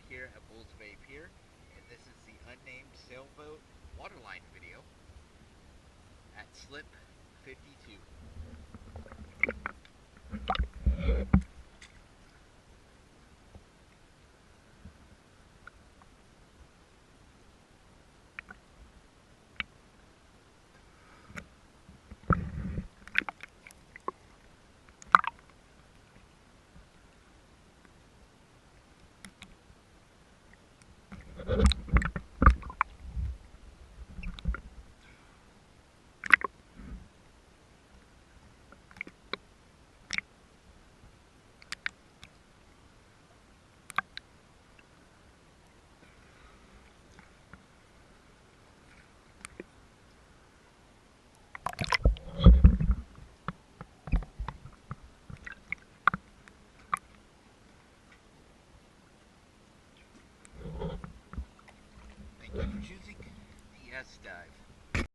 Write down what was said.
here at Bulls Bay Pier, and this is the unnamed sailboat waterline video at slip 52. Thank you for choosing the S Dive.